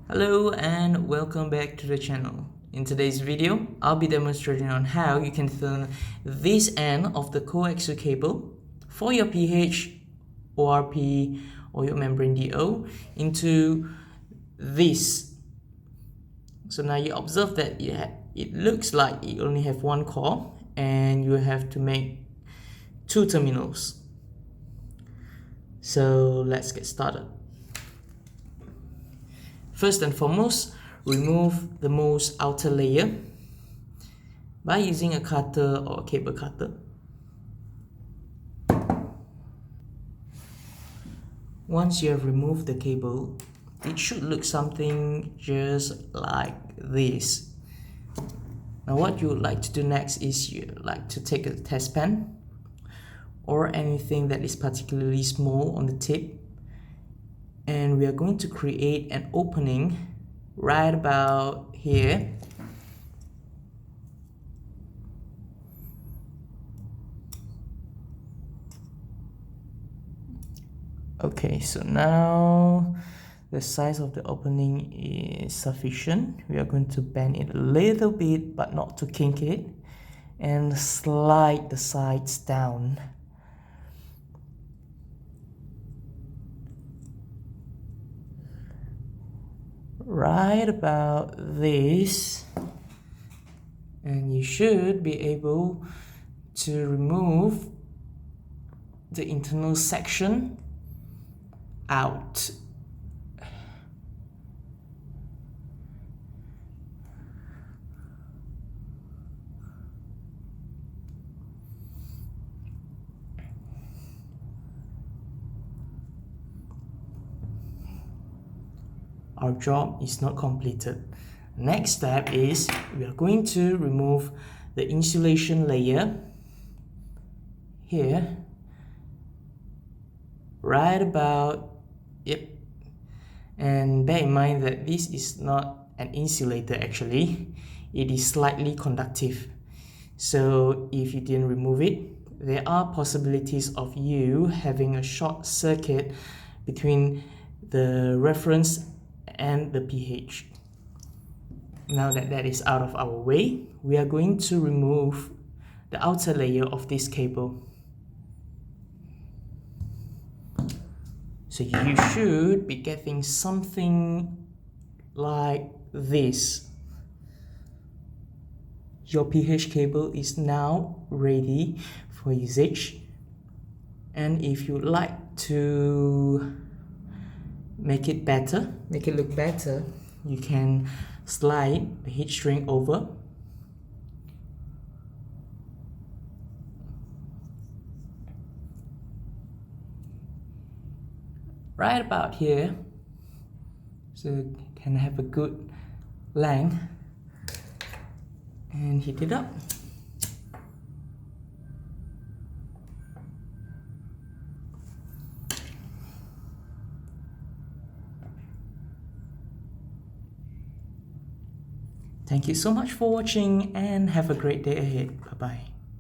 Hello and welcome back to the channel. In today's video, I'll be demonstrating on how you can turn this end of the coaxial cable for your pH-ORP or your membrane DO into this. So now you observe that it looks like you only have one core and you have to make two terminals. So let's get started. First and foremost, remove the most outer layer by using a cutter or a cable cutter. Once you have removed the cable, it should look something just like this. Now what you would like to do next is you like to take a test pen or anything that is particularly small on the tip, and we are going to create an opening right about here. Okay, so now the size of the opening is sufficient. We are going to bend it a little bit, but not to kink it, and slide the sides down. Right about this, and you should be able to remove the internal section out. Our job is not completed. Next step is we are going to remove the insulation layer here, right about, and bear in mind that this is not an insulator actually, it is slightly conductive. So if you didn't remove it, there are possibilities of you having a short circuit between the reference and the pH. Now that that is out of our way, we are going to remove the outer layer of this cable. So you should be getting something like this. Your pH cable is now ready for usage, and if you'd like to make it look better, you can slide the heat shrink over. Right about here, so you can have a good length, and heat it up. Thank you so much for watching and have a great day ahead. Bye bye.